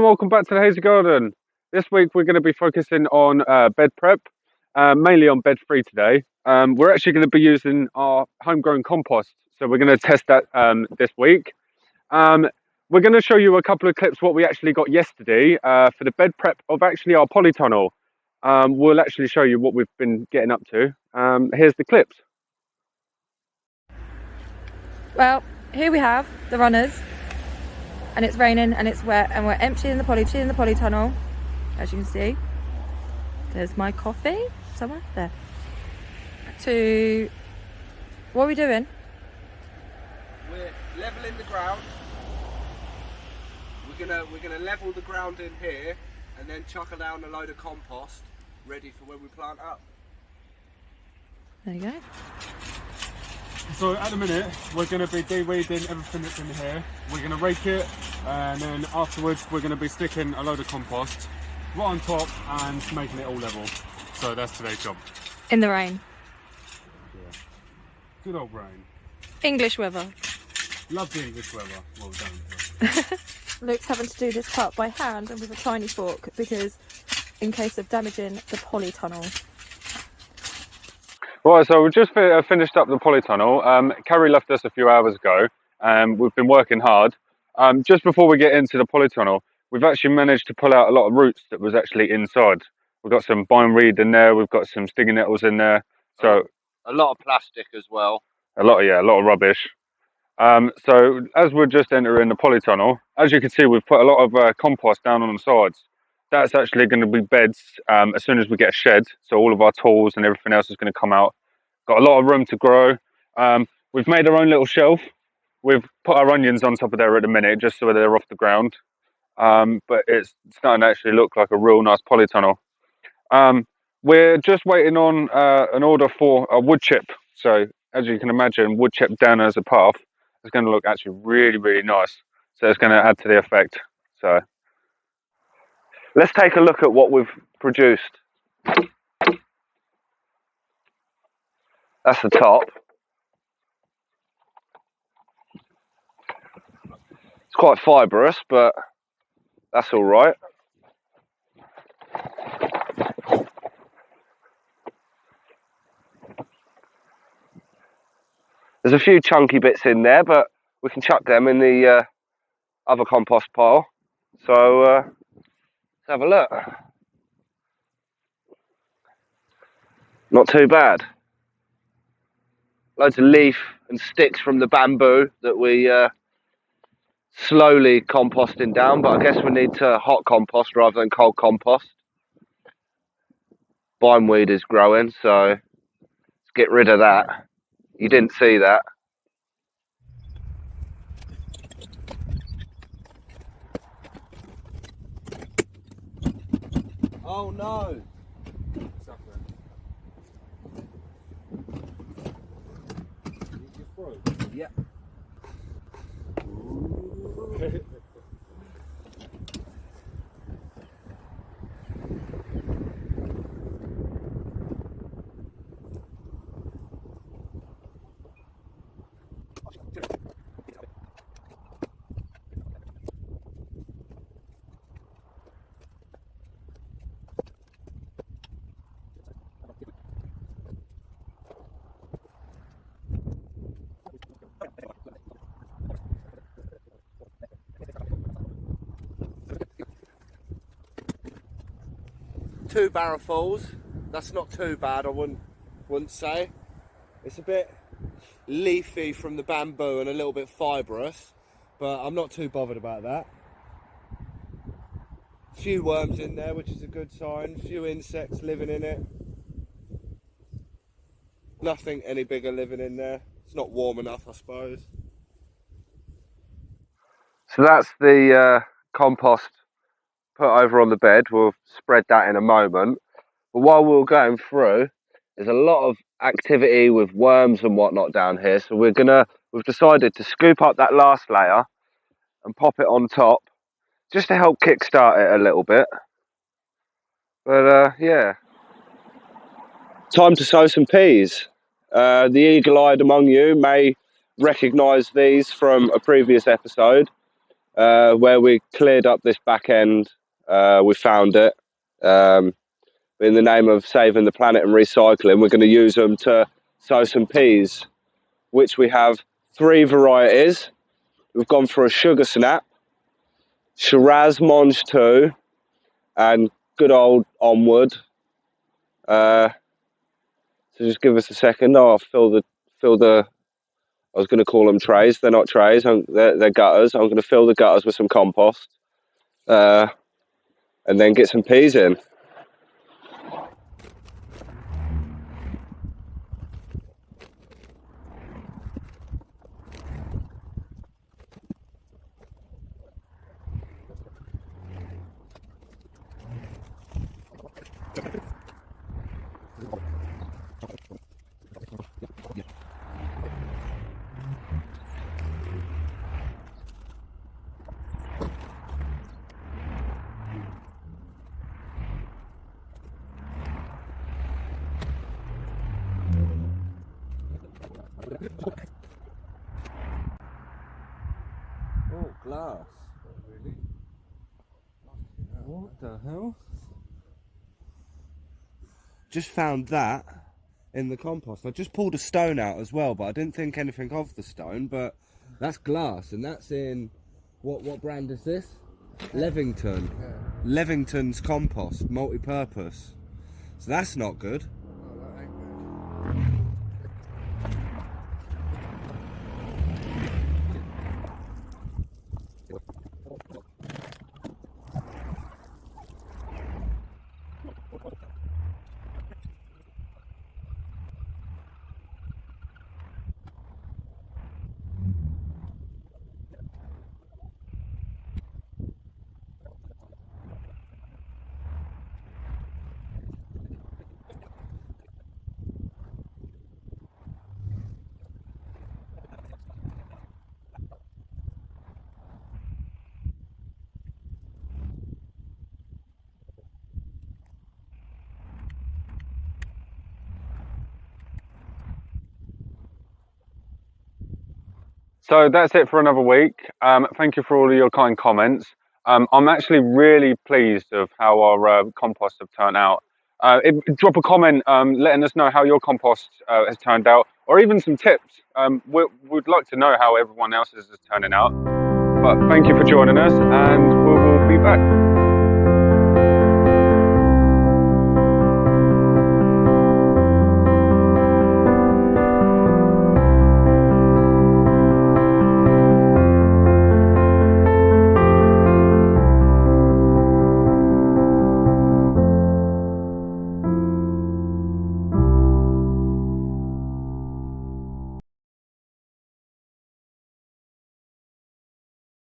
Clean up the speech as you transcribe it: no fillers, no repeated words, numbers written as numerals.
welcome back to the Hazy Garden. This week we're going to be focusing on bed prep, mainly on bed 3 today. We're actually going to be using our homegrown compost, so we're going to test that this week. We're going to show you a couple of clips what we actually got yesterday for the bed prep of actually our polytunnel. We'll actually show you what we've been getting up to. Here's the clips. Well, here we have the runners, and it's raining and it's wet, and we're emptying the polytunnel. As you can see, there's my coffee somewhere there. What are we doing? We're leveling the ground. We're gonna level the ground in here, and then chuck down a load of compost, ready for when we plant up. There you go. So at the minute, we're going to be de-weeding everything that's in here. We're going to rake it, and then afterwards we're going to be sticking a load of compost right on top and making it all level. So that's today's job. In the rain. Yeah. Good old rain. English weather. Love the English weather. Well done. Luke's having to do this part by hand and with a tiny fork, because in case of damaging the polytunnel. Right, so we've just finished up the polytunnel. Carrie left us a few hours ago, and we've been working hard. Just before we get into the polytunnel, we've actually managed to pull out a lot of roots that was actually inside. We've got some bindweed in there, we've got some stinging nettles in there. So a lot of plastic as well. A lot of rubbish. So as we're just entering the polytunnel, as you can see, we've put a lot of compost down on the sides. That's actually going to be beds as soon as we get a shed, so all of our tools and everything else is going to come out. Got a lot of room to grow. We've made our own little shelf. We've put our onions on top of there at the minute, just so they're off the ground. But it's starting to actually look like a real nice polytunnel. We're just waiting on an order for a wood chip. So as you can imagine, wood chip down as a path is going to look actually really, really nice. So it's going to add to the effect. So let's take a look at what we've produced. That's the top. It's quite fibrous, but that's all right. There's a few chunky bits in there, but we can chuck them in the other compost pile. So let's have a look. Not too bad. Loads of leaf and sticks from the bamboo that we slowly composting down, but I guess we need to hot compost rather than cold compost. Bindweed is growing, so let's get rid of that. You didn't see that. Oh no! Yeah. Two barrelfuls. That's not too bad, I wouldn't say. It's a bit leafy from the bamboo and a little bit fibrous, but I'm not too bothered about that. A few worms in there, which is a good sign. A few insects living in it. Nothing any bigger living in there. It's not warm enough, I suppose. So that's the compost put over on the bed. We'll spread that in a moment. But while we're going through, there's a lot of activity with worms and whatnot down here. So we've decided to scoop up that last layer and pop it on top, just to help kickstart it a little bit. But yeah, time to sow some peas. The eagle-eyed among you may recognise these from a previous episode. where we cleared up this back end. We found it. In the name of saving the planet and recycling, we're going to use them to sow some peas, which we have 3 varieties. We've gone for a sugar snap, Shiraz Monge 2, and good old Onward. So just give us a second. I'll fill the. I was going to call them trays. They're not trays. They're gutters. I'm going to fill the gutters with some compost, and then get some peas in. Oh, glass. Really? What the hell? Just found that in the compost. I just pulled a stone out as well, but I didn't think anything of the stone. But that's glass, and that's in what brand is this? Levington. Yeah. Levington's compost, multi-purpose. So that's not good. Oh, that ain't good. So that's it for another week. Thank you for all of your kind comments. I'm actually really pleased of how our compost have turned out. Drop a comment letting us know how your compost has turned out, or even some tips. We'd like to know how everyone else's is turning out. But thank you for joining us, and we will be back.